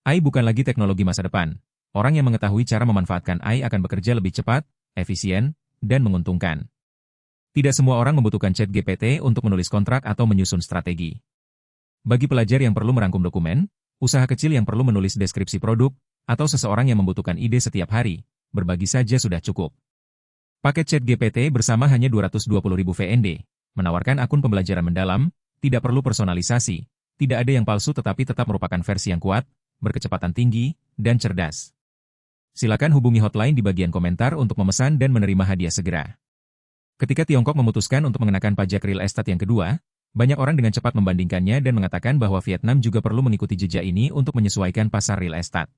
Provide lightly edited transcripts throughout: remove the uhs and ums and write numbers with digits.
AI bukan lagi teknologi masa depan. Orang yang mengetahui cara memanfaatkan AI akan bekerja lebih cepat, efisien, dan menguntungkan. Tidak semua orang membutuhkan ChatGPT untuk menulis kontrak atau menyusun strategi. Bagi pelajar yang perlu merangkum dokumen, usaha kecil yang perlu menulis deskripsi produk, atau seseorang yang membutuhkan ide setiap hari, berbagi saja sudah cukup. Paket ChatGPT bersama hanya 220.000 VND, menawarkan akun pembelajaran mendalam, tidak perlu personalisasi, tidak ada yang palsu tetapi tetap merupakan versi yang kuat, berkecepatan tinggi, dan cerdas. Silakan hubungi hotline di bagian komentar untuk memesan dan menerima hadiah segera. Ketika Tiongkok memutuskan untuk mengenakan pajak real estate yang kedua, banyak orang dengan cepat membandingkannya dan mengatakan bahwa Vietnam juga perlu mengikuti jejak ini untuk menyesuaikan pasar real estate.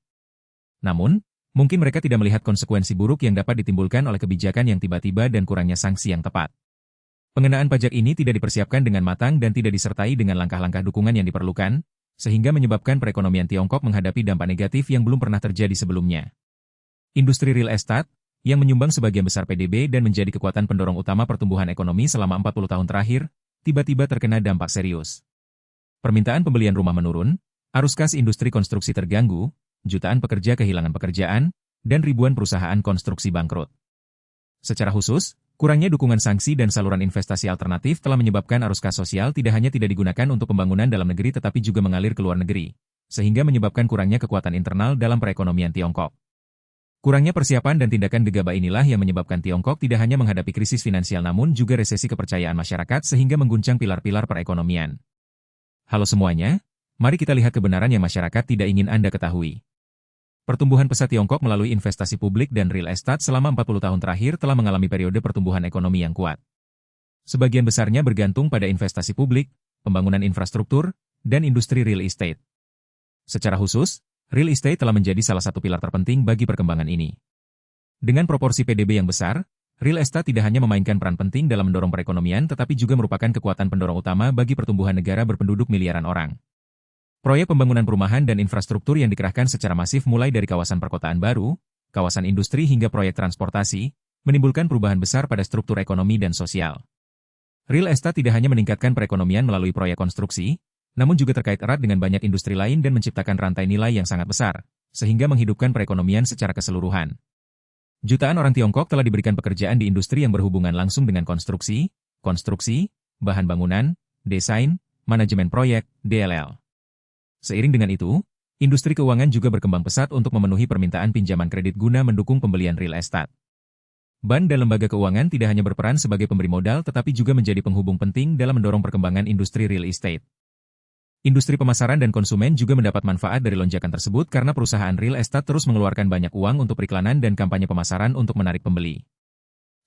Namun, mungkin mereka tidak melihat konsekuensi buruk yang dapat ditimbulkan oleh kebijakan yang tiba-tiba dan kurangnya sanksi yang tepat. Pengenaan pajak ini tidak dipersiapkan dengan matang dan tidak disertai dengan langkah-langkah dukungan yang diperlukan, sehingga menyebabkan perekonomian Tiongkok menghadapi dampak negatif yang belum pernah terjadi sebelumnya. Industri real estate, yang menyumbang sebagian besar PDB dan menjadi kekuatan pendorong utama pertumbuhan ekonomi selama 40 tahun terakhir, tiba-tiba terkena dampak serius. Permintaan pembelian rumah menurun, arus kas industri konstruksi terganggu, jutaan pekerja kehilangan pekerjaan, dan ribuan perusahaan konstruksi bangkrut. Secara khusus, kurangnya dukungan sanksi dan saluran investasi alternatif telah menyebabkan arus kas sosial tidak hanya tidak digunakan untuk pembangunan dalam negeri tetapi juga mengalir ke luar negeri, sehingga menyebabkan kurangnya kekuatan internal dalam perekonomian Tiongkok. Kurangnya persiapan dan tindakan gegabah inilah yang menyebabkan Tiongkok tidak hanya menghadapi krisis finansial namun juga resesi kepercayaan masyarakat sehingga mengguncang pilar-pilar perekonomian. Halo semuanya, mari kita lihat kebenaran yang masyarakat tidak ingin Anda ketahui. Pertumbuhan pesat Tiongkok melalui investasi publik dan real estate selama 40 tahun terakhir telah mengalami periode pertumbuhan ekonomi yang kuat. Sebagian besarnya bergantung pada investasi publik, pembangunan infrastruktur, dan industri real estate. Secara khusus, real estate telah menjadi salah satu pilar terpenting bagi perkembangan ini. Dengan proporsi PDB yang besar, real estate tidak hanya memainkan peran penting dalam mendorong perekonomian tetapi juga merupakan kekuatan pendorong utama bagi pertumbuhan negara berpenduduk miliaran orang. Proyek pembangunan perumahan dan infrastruktur yang dikerahkan secara masif mulai dari kawasan perkotaan baru, kawasan industri hingga proyek transportasi, menimbulkan perubahan besar pada struktur ekonomi dan sosial. Real estate tidak hanya meningkatkan perekonomian melalui proyek konstruksi, namun juga terkait erat dengan banyak industri lain dan menciptakan rantai nilai yang sangat besar, sehingga menghidupkan perekonomian secara keseluruhan. Jutaan orang Tiongkok telah diberikan pekerjaan di industri yang berhubungan langsung dengan konstruksi, bahan bangunan, desain, manajemen proyek, DLL. Seiring dengan itu, industri keuangan juga berkembang pesat untuk memenuhi permintaan pinjaman kredit guna mendukung pembelian real estate. Bank dan lembaga keuangan tidak hanya berperan sebagai pemberi modal tetapi juga menjadi penghubung penting dalam mendorong perkembangan industri real estate. Industri pemasaran dan konsumen juga mendapat manfaat dari lonjakan tersebut karena perusahaan real estate terus mengeluarkan banyak uang untuk periklanan dan kampanye pemasaran untuk menarik pembeli.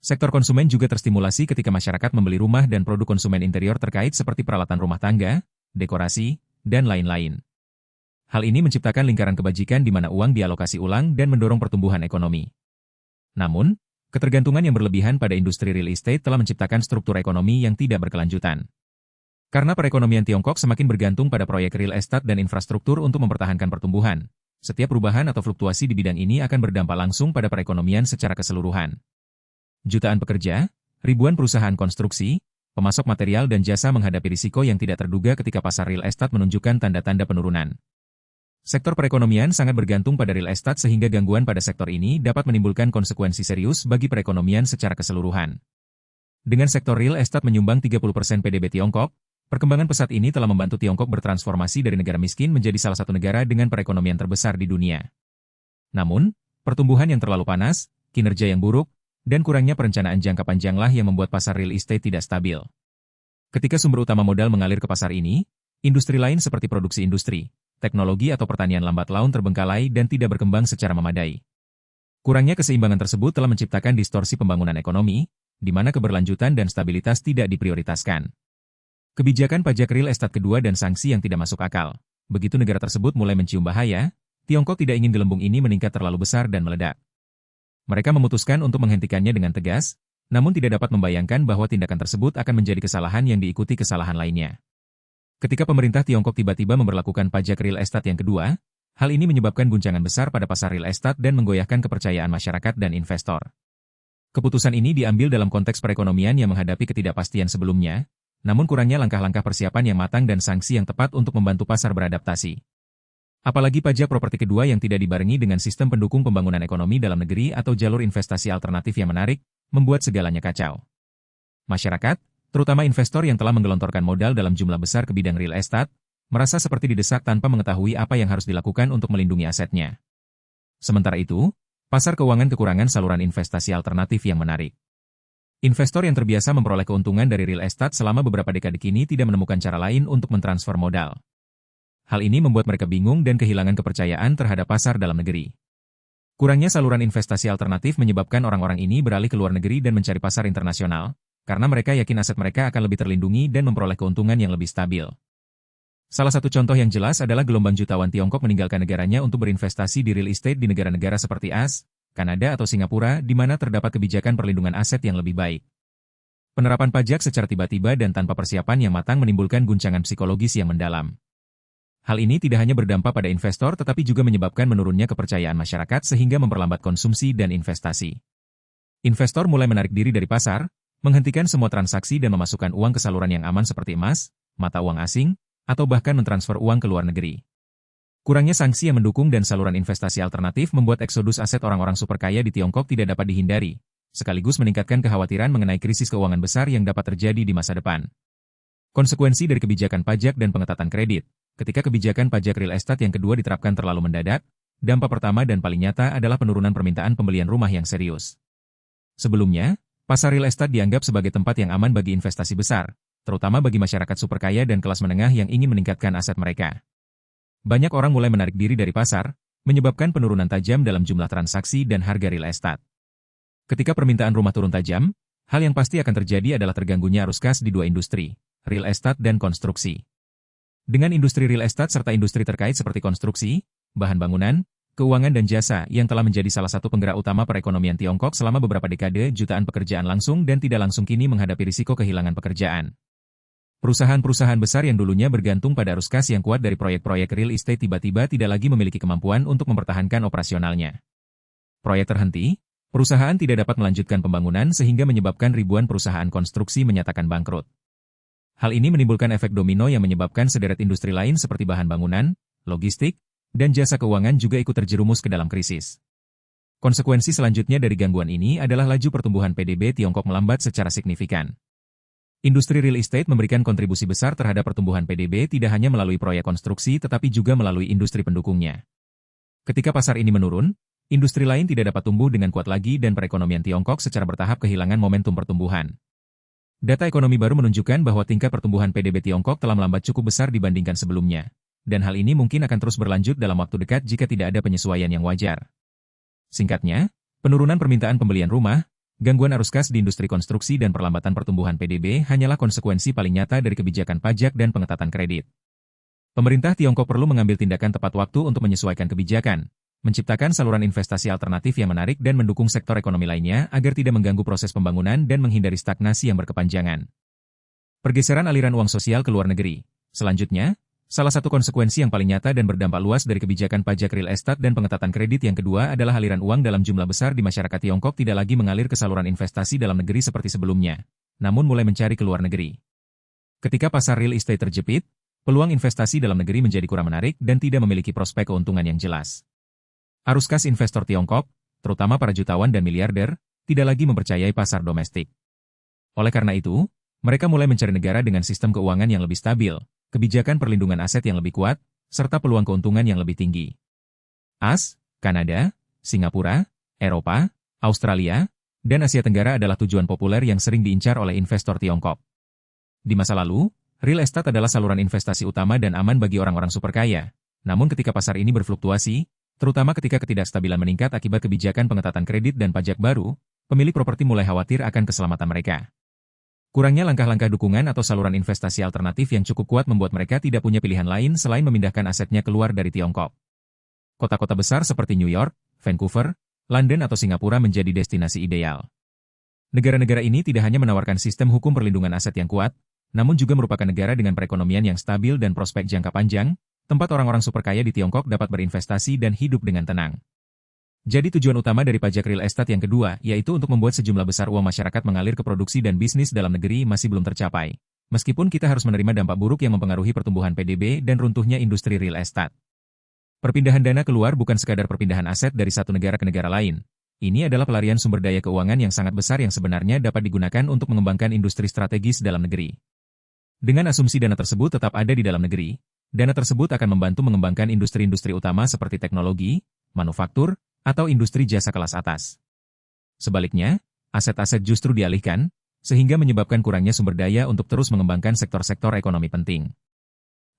Sektor konsumen juga terstimulasi ketika masyarakat membeli rumah dan produk konsumen interior terkait seperti peralatan rumah tangga, dekorasi, dan lain-lain. Hal ini menciptakan lingkaran kebajikan di mana uang dialokasi ulang dan mendorong pertumbuhan ekonomi. Namun, ketergantungan yang berlebihan pada industri real estate telah menciptakan struktur ekonomi yang tidak berkelanjutan. Karena perekonomian Tiongkok semakin bergantung pada proyek real estate dan infrastruktur untuk mempertahankan pertumbuhan, setiap perubahan atau fluktuasi di bidang ini akan berdampak langsung pada perekonomian secara keseluruhan. Jutaan pekerja, ribuan perusahaan konstruksi, pemasok material dan jasa menghadapi risiko yang tidak terduga ketika pasar real estate menunjukkan tanda-tanda penurunan. Sektor perekonomian sangat bergantung pada real estate sehingga gangguan pada sektor ini dapat menimbulkan konsekuensi serius bagi perekonomian secara keseluruhan. Dengan sektor real estate menyumbang 30% PDB Tiongkok, perkembangan pesat ini telah membantu Tiongkok bertransformasi dari negara miskin menjadi salah satu negara dengan perekonomian terbesar di dunia. Namun, pertumbuhan yang terlalu panas, kinerja yang buruk, dan kurangnya perencanaan jangka panjanglah yang membuat pasar real estate tidak stabil. Ketika sumber utama modal mengalir ke pasar ini, industri lain seperti produksi industri, teknologi atau pertanian lambat laun terbengkalai dan tidak berkembang secara memadai. Kurangnya keseimbangan tersebut telah menciptakan distorsi pembangunan ekonomi, di mana keberlanjutan dan stabilitas tidak diprioritaskan. Kebijakan pajak real estate kedua dan sanksi yang tidak masuk akal. Begitu negara tersebut mulai mencium bahaya, Tiongkok tidak ingin gelembung ini meningkat terlalu besar dan meledak. Mereka memutuskan untuk menghentikannya dengan tegas, namun tidak dapat membayangkan bahwa tindakan tersebut akan menjadi kesalahan yang diikuti kesalahan lainnya. Ketika pemerintah Tiongkok tiba-tiba memberlakukan pajak real estate yang kedua, hal ini menyebabkan guncangan besar pada pasar real estate dan menggoyahkan kepercayaan masyarakat dan investor. Keputusan ini diambil dalam konteks perekonomian yang menghadapi ketidakpastian sebelumnya, namun kurangnya langkah-langkah persiapan yang matang dan sanksi yang tepat untuk membantu pasar beradaptasi. Apalagi pajak properti kedua yang tidak dibarengi dengan sistem pendukung pembangunan ekonomi dalam negeri atau jalur investasi alternatif yang menarik, membuat segalanya kacau. Masyarakat, terutama investor yang telah menggelontorkan modal dalam jumlah besar ke bidang real estate, merasa seperti didesak tanpa mengetahui apa yang harus dilakukan untuk melindungi asetnya. Sementara itu, pasar keuangan kekurangan saluran investasi alternatif yang menarik. Investor yang terbiasa memperoleh keuntungan dari real estate selama beberapa dekade kini tidak menemukan cara lain untuk mentransfer modal. Hal ini membuat mereka bingung dan kehilangan kepercayaan terhadap pasar dalam negeri. Kurangnya saluran investasi alternatif menyebabkan orang-orang ini beralih ke luar negeri dan mencari pasar internasional, karena mereka yakin aset mereka akan lebih terlindungi dan memperoleh keuntungan yang lebih stabil. Salah satu contoh yang jelas adalah gelombang jutawan Tiongkok meninggalkan negaranya untuk berinvestasi di real estate di negara-negara seperti AS, Kanada atau Singapura di mana terdapat kebijakan perlindungan aset yang lebih baik. Penerapan pajak secara tiba-tiba dan tanpa persiapan yang matang menimbulkan guncangan psikologis yang mendalam. Hal ini tidak hanya berdampak pada investor tetapi juga menyebabkan menurunnya kepercayaan masyarakat sehingga memperlambat konsumsi dan investasi. Investor mulai menarik diri dari pasar, menghentikan semua transaksi dan memasukkan uang ke saluran yang aman seperti emas, mata uang asing, atau bahkan mentransfer uang ke luar negeri. Kurangnya sanksi yang mendukung dan saluran investasi alternatif membuat eksodus aset orang-orang super kaya di Tiongkok tidak dapat dihindari, sekaligus meningkatkan kekhawatiran mengenai krisis keuangan besar yang dapat terjadi di masa depan. Konsekuensi dari kebijakan pajak dan pengetatan kredit. Ketika kebijakan pajak real estate yang kedua diterapkan terlalu mendadak, dampak pertama dan paling nyata adalah penurunan permintaan pembelian rumah yang serius. Sebelumnya, pasar real estate dianggap sebagai tempat yang aman bagi investasi besar, terutama bagi masyarakat super kaya dan kelas menengah yang ingin meningkatkan aset mereka. Banyak orang mulai menarik diri dari pasar, menyebabkan penurunan tajam dalam jumlah transaksi dan harga real estate. Ketika permintaan rumah turun tajam, hal yang pasti akan terjadi adalah terganggunya arus kas di dua industri, real estate dan konstruksi. Dengan industri real estate serta industri terkait seperti konstruksi, bahan bangunan, keuangan dan jasa yang telah menjadi salah satu penggerak utama perekonomian Tiongkok selama beberapa dekade, jutaan pekerjaan langsung dan tidak langsung kini menghadapi risiko kehilangan pekerjaan. Perusahaan-perusahaan besar yang dulunya bergantung pada arus kas yang kuat dari proyek-proyek real estate tiba-tiba tidak lagi memiliki kemampuan untuk mempertahankan operasionalnya. Proyek terhenti, perusahaan tidak dapat melanjutkan pembangunan sehingga menyebabkan ribuan perusahaan konstruksi menyatakan bangkrut. Hal ini menimbulkan efek domino yang menyebabkan sederet industri lain seperti bahan bangunan, logistik, dan jasa keuangan juga ikut terjerumus ke dalam krisis. Konsekuensi selanjutnya dari gangguan ini adalah laju pertumbuhan PDB Tiongkok melambat secara signifikan. Industri real estate memberikan kontribusi besar terhadap pertumbuhan PDB tidak hanya melalui proyek konstruksi tetapi juga melalui industri pendukungnya. Ketika pasar ini menurun, industri lain tidak dapat tumbuh dengan kuat lagi dan perekonomian Tiongkok secara bertahap kehilangan momentum pertumbuhan. Data ekonomi baru menunjukkan bahwa tingkat pertumbuhan PDB Tiongkok telah melambat cukup besar dibandingkan sebelumnya, dan hal ini mungkin akan terus berlanjut dalam waktu dekat jika tidak ada penyesuaian yang wajar. Singkatnya, penurunan permintaan pembelian rumah, gangguan arus kas di industri konstruksi dan perlambatan pertumbuhan PDB hanyalah konsekuensi paling nyata dari kebijakan pajak dan pengetatan kredit. Pemerintah Tiongkok perlu mengambil tindakan tepat waktu untuk menyesuaikan kebijakan, menciptakan saluran investasi alternatif yang menarik dan mendukung sektor ekonomi lainnya agar tidak mengganggu proses pembangunan dan menghindari stagnasi yang berkepanjangan. Pergeseran aliran uang sosial ke luar negeri. Selanjutnya, salah satu konsekuensi yang paling nyata dan berdampak luas dari kebijakan pajak real estate dan pengetatan kredit yang kedua adalah aliran uang dalam jumlah besar di masyarakat Tiongkok tidak lagi mengalir ke saluran investasi dalam negeri seperti sebelumnya, namun mulai mencari ke luar negeri. Ketika pasar real estate terjepit, peluang investasi dalam negeri menjadi kurang menarik dan tidak memiliki prospek keuntungan yang jelas. Arus kas investor Tiongkok, terutama para jutawan dan miliarder, tidak lagi mempercayai pasar domestik. Oleh karena itu, mereka mulai mencari negara dengan sistem keuangan yang lebih stabil, kebijakan perlindungan aset yang lebih kuat, serta peluang keuntungan yang lebih tinggi. AS, Kanada, Singapura, Eropa, Australia, dan Asia Tenggara adalah tujuan populer yang sering diincar oleh investor Tiongkok. Di masa lalu, real estate adalah saluran investasi utama dan aman bagi orang-orang super kaya. Namun ketika pasar ini berfluktuasi, terutama ketika ketidakstabilan meningkat akibat kebijakan pengetatan kredit dan pajak baru, pemilik properti mulai khawatir akan keselamatan mereka. Kurangnya langkah-langkah dukungan atau saluran investasi alternatif yang cukup kuat membuat mereka tidak punya pilihan lain selain memindahkan asetnya keluar dari Tiongkok. Kota-kota besar seperti New York, Vancouver, London atau Singapura menjadi destinasi ideal. Negara-negara ini tidak hanya menawarkan sistem hukum perlindungan aset yang kuat, namun juga merupakan negara dengan perekonomian yang stabil dan prospek jangka panjang, tempat orang-orang super kaya di Tiongkok dapat berinvestasi dan hidup dengan tenang. Jadi tujuan utama dari pajak real estate yang kedua, yaitu untuk membuat sejumlah besar uang masyarakat mengalir ke produksi dan bisnis dalam negeri masih belum tercapai. Meskipun kita harus menerima dampak buruk yang mempengaruhi pertumbuhan PDB dan runtuhnya industri real estate. Perpindahan dana keluar bukan sekadar perpindahan aset dari satu negara ke negara lain. Ini adalah pelarian sumber daya keuangan yang sangat besar yang sebenarnya dapat digunakan untuk mengembangkan industri strategis dalam negeri. Dengan asumsi dana tersebut tetap ada di dalam negeri, dana tersebut akan membantu mengembangkan industri-industri utama seperti teknologi, manufaktur, atau industri jasa kelas atas. Sebaliknya, aset-aset justru dialihkan, sehingga menyebabkan kurangnya sumber daya untuk terus mengembangkan sektor-sektor ekonomi penting.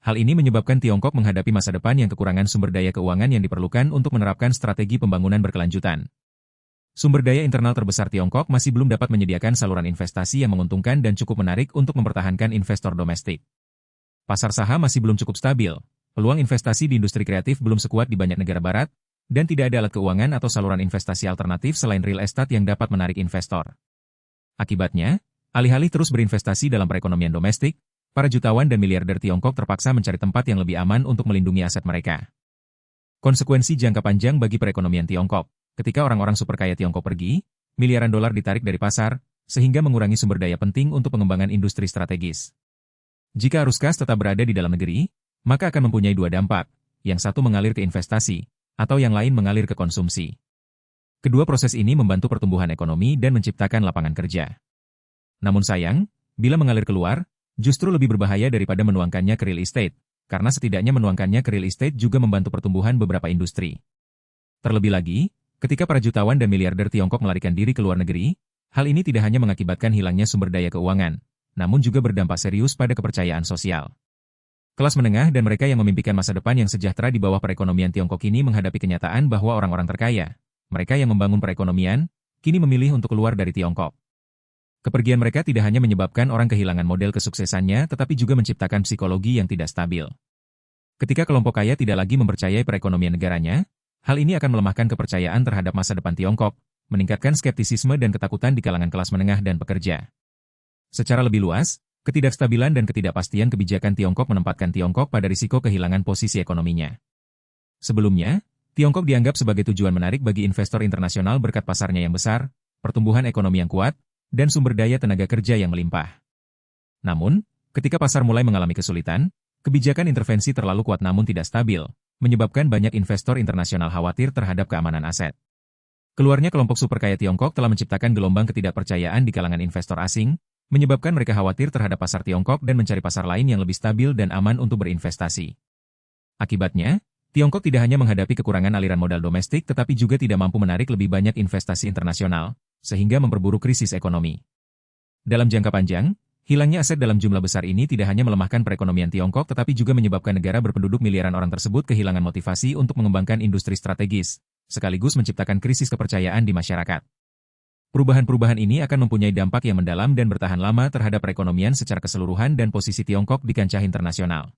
Hal ini menyebabkan Tiongkok menghadapi masa depan yang kekurangan sumber daya keuangan yang diperlukan untuk menerapkan strategi pembangunan berkelanjutan. Sumber daya internal terbesar Tiongkok masih belum dapat menyediakan saluran investasi yang menguntungkan dan cukup menarik untuk mempertahankan investor domestik. Pasar saham masih belum cukup stabil, peluang investasi di industri kreatif belum sekuat di banyak negara barat, dan tidak ada alat keuangan atau saluran investasi alternatif selain real estate yang dapat menarik investor. Akibatnya, alih-alih terus berinvestasi dalam perekonomian domestik, para jutawan dan miliarder Tiongkok terpaksa mencari tempat yang lebih aman untuk melindungi aset mereka. Konsekuensi jangka panjang bagi perekonomian Tiongkok. Ketika orang-orang super kaya Tiongkok pergi, miliaran dolar ditarik dari pasar, sehingga mengurangi sumber daya penting untuk pengembangan industri strategis. Jika arus kas tetap berada di dalam negeri, maka akan mempunyai dua dampak, yang satu mengalir ke investasi, atau yang lain mengalir ke konsumsi. Kedua proses ini membantu pertumbuhan ekonomi dan menciptakan lapangan kerja. Namun sayang, bila mengalir keluar, justru lebih berbahaya daripada menuangkannya ke real estate, karena setidaknya menuangkannya ke real estate juga membantu pertumbuhan beberapa industri. Terlebih lagi, ketika para jutawan dan miliarder Tiongkok melarikan diri ke luar negeri, hal ini tidak hanya mengakibatkan hilangnya sumber daya keuangan, namun juga berdampak serius pada kepercayaan sosial. Kelas menengah dan mereka yang memimpikan masa depan yang sejahtera di bawah perekonomian Tiongkok ini menghadapi kenyataan bahwa orang-orang terkaya, mereka yang membangun perekonomian, kini memilih untuk keluar dari Tiongkok. Kepergian mereka tidak hanya menyebabkan orang kehilangan model kesuksesannya, tetapi juga menciptakan psikologi yang tidak stabil. Ketika kelompok kaya tidak lagi mempercayai perekonomian negaranya, hal ini akan melemahkan kepercayaan terhadap masa depan Tiongkok, meningkatkan skeptisisme dan ketakutan di kalangan kelas menengah dan pekerja. Secara lebih luas, ketidakstabilan dan ketidakpastian kebijakan Tiongkok menempatkan Tiongkok pada risiko kehilangan posisi ekonominya. Sebelumnya, Tiongkok dianggap sebagai tujuan menarik bagi investor internasional berkat pasarnya yang besar, pertumbuhan ekonomi yang kuat, dan sumber daya tenaga kerja yang melimpah. Namun, ketika pasar mulai mengalami kesulitan, kebijakan intervensi terlalu kuat namun tidak stabil, menyebabkan banyak investor internasional khawatir terhadap keamanan aset. Keluarnya kelompok super kaya Tiongkok telah menciptakan gelombang ketidakpercayaan di kalangan investor asing, menyebabkan mereka khawatir terhadap pasar Tiongkok dan mencari pasar lain yang lebih stabil dan aman untuk berinvestasi. Akibatnya, Tiongkok tidak hanya menghadapi kekurangan aliran modal domestik tetapi juga tidak mampu menarik lebih banyak investasi internasional, sehingga memperburuk krisis ekonomi. Dalam jangka panjang, hilangnya aset dalam jumlah besar ini tidak hanya melemahkan perekonomian Tiongkok tetapi juga menyebabkan negara berpenduduk miliaran orang tersebut kehilangan motivasi untuk mengembangkan industri strategis, sekaligus menciptakan krisis kepercayaan di masyarakat. Perubahan-perubahan ini akan mempunyai dampak yang mendalam dan bertahan lama terhadap perekonomian secara keseluruhan dan posisi Tiongkok di kancah internasional.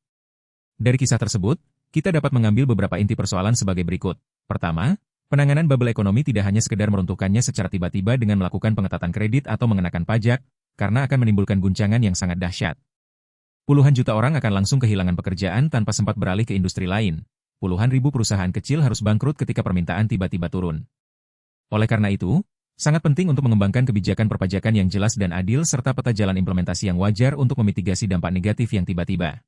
Dari kisah tersebut, kita dapat mengambil beberapa inti persoalan sebagai berikut. Pertama, penanganan bubble ekonomi tidak hanya sekedar meruntuhkannya secara tiba-tiba dengan melakukan pengetatan kredit atau mengenakan pajak, karena akan menimbulkan guncangan yang sangat dahsyat. Puluhan juta orang akan langsung kehilangan pekerjaan tanpa sempat beralih ke industri lain. Puluhan ribu perusahaan kecil harus bangkrut ketika permintaan tiba-tiba turun. Oleh karena itu, sangat penting untuk mengembangkan kebijakan perpajakan yang jelas dan adil serta peta jalan implementasi yang wajar untuk memitigasi dampak negatif yang tiba-tiba.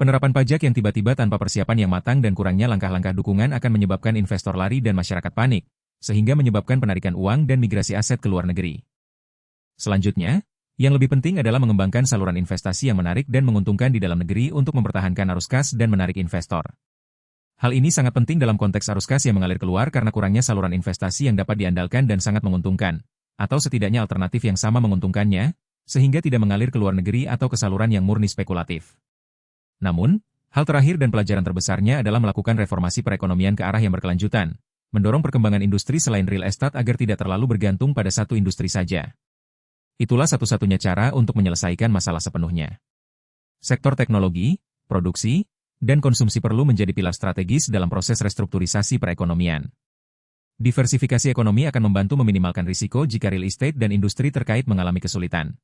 Penerapan pajak yang tiba-tiba tanpa persiapan yang matang dan kurangnya langkah-langkah dukungan akan menyebabkan investor lari dan masyarakat panik, sehingga menyebabkan penarikan uang dan migrasi aset ke luar negeri. Selanjutnya, yang lebih penting adalah mengembangkan saluran investasi yang menarik dan menguntungkan di dalam negeri untuk mempertahankan arus kas dan menarik investor. Hal ini sangat penting dalam konteks arus kas yang mengalir keluar karena kurangnya saluran investasi yang dapat diandalkan dan sangat menguntungkan, atau setidaknya alternatif yang sama menguntungkannya, sehingga tidak mengalir ke luar negeri atau ke saluran yang murni spekulatif. Namun, hal terakhir dan pelajaran terbesarnya adalah melakukan reformasi perekonomian ke arah yang berkelanjutan, mendorong perkembangan industri selain real estate agar tidak terlalu bergantung pada satu industri saja. Itulah satu-satunya cara untuk menyelesaikan masalah sepenuhnya. Sektor teknologi, produksi, dan konsumsi perlu menjadi pilar strategis dalam proses restrukturisasi perekonomian. Diversifikasi ekonomi akan membantu meminimalkan risiko jika real estate dan industri terkait mengalami kesulitan.